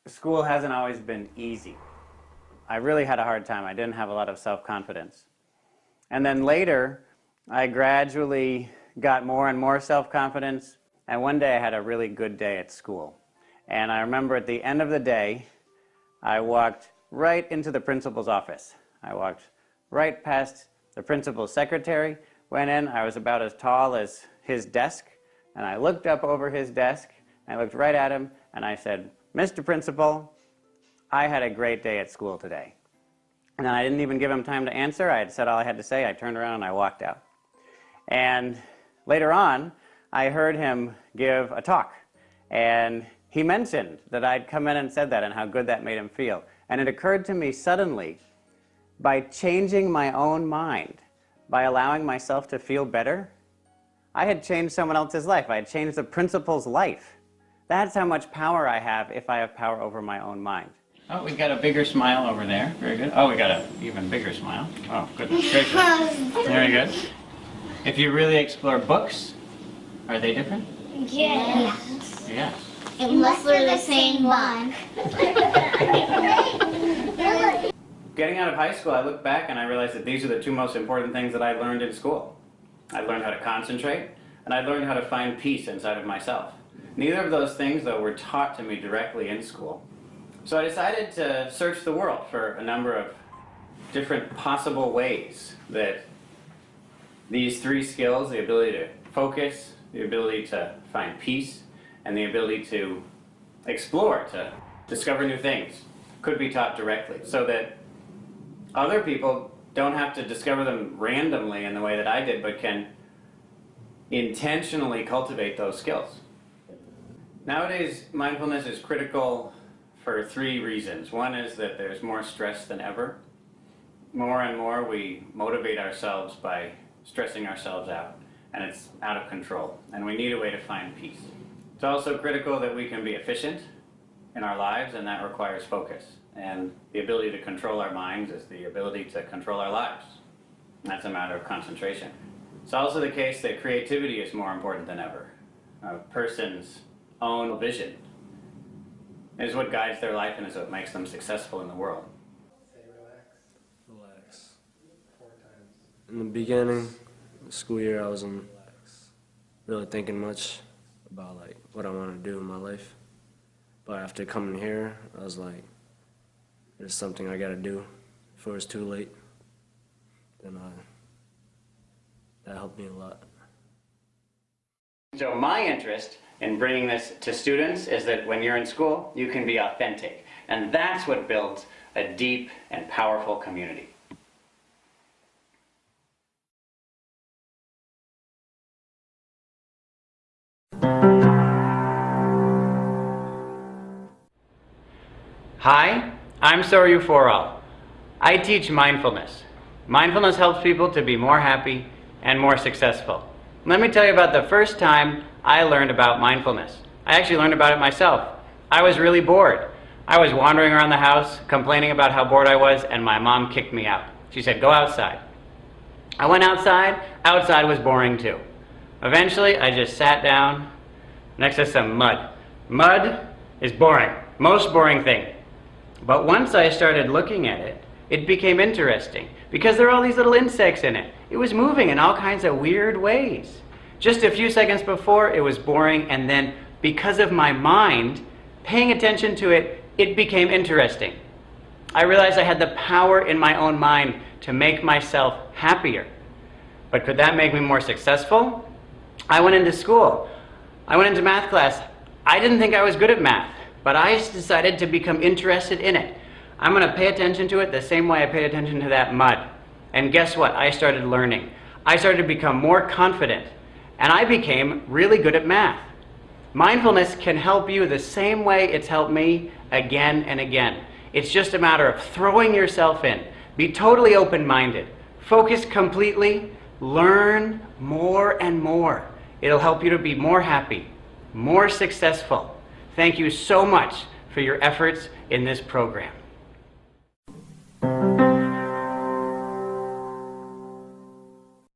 School hasn't always been easy. I really had a hard time. I didn't have a lot of self-confidence. And then later, I gradually got more and more self-confidence, and one day I had a really good day at school. And I remember at the end of the day, I walked right into the principal's office. I walked right past the principal's secretary, went in. I was about as tall as his desk, and I looked up over his desk, and I looked right at him, and I said, "Mr. Principal, I had a great day at school today." And then I didn't even give him time to answer. I had said all I had to say. I turned around and I walked out. And later on, I heard him give a talk. And he mentioned that I'd come in and said that and how good that made him feel. And it occurred to me suddenly, by changing my own mind, by allowing myself to feel better, I had changed someone else's life. I had changed the principal's life. That's how much power I have if I have power over my own mind. Oh, we got a bigger smile over there. Very good. Oh, we got an even bigger smile. Oh, goodness gracious. Very good. If you really explore books, are they different? Yes. Yes. Unless they're the same book. Getting out of high school, I look back and I realized that these are the two most important things that I learned in school. I learned how to concentrate, and I learned how to find peace inside of myself. Neither of those things, though, were taught to me directly in school. So I decided to search the world for a number of different possible ways that these three skills, the ability to focus, the ability to find peace, and the ability to explore, to discover new things, could be taught directly, so that other people don't have to discover them randomly in the way that I did, but can intentionally cultivate those skills. Nowadays, mindfulness is critical for three reasons. One is that there's more stress than ever. More and more we motivate ourselves by stressing ourselves out, and it's out of control, and we need a way to find peace. It's also critical that we can be efficient in our lives, and that requires focus. And the ability to control our minds is the ability to control our lives. That's a matter of concentration. It's also the case that creativity is more important than ever. A person's own vision is what guides their life and is what makes them successful in the world. Say relax. 4 times. In the beginning, the school year, I wasn't really thinking much about what I want to do in my life. But after coming here, I was like, there's something I got to do before it's too late. Then that helped me a lot. So my interest in bringing this to students is that when you're in school, you can be authentic. And that's what builds a deep and powerful community. Hi, I'm Soryu Foral. I teach mindfulness. Mindfulness helps people to be more happy and more successful. Let me tell you about the first time I learned about mindfulness. I actually learned about it myself. I was really bored. I was wandering around the house, complaining about how bored I was, and my mom kicked me out. She said, "Go outside." I went outside. Outside was boring too. Eventually, I just sat down next to some mud. Mud is boring. Most boring thing. But once I started looking at it, it became interesting because there are all these little insects in it. It was moving in all kinds of weird ways. Just a few seconds before, it was boring, and then because of my mind paying attention to it, it became interesting. I realized I had the power in my own mind to make myself happier. But could that make me more successful? I went into school. I went into math class. I didn't think I was good at math, but I decided to become interested in it. I'm going to pay attention to it the same way I paid attention to that mud. And guess what? I started learning. I started to become more confident, and I became really good at math. Mindfulness can help you the same way it's helped me again and again. It's just a matter of throwing yourself in. Be totally open-minded. Focus completely. Learn more and more. It'll help you to be more happy, more successful. Thank you so much for your efforts in this program.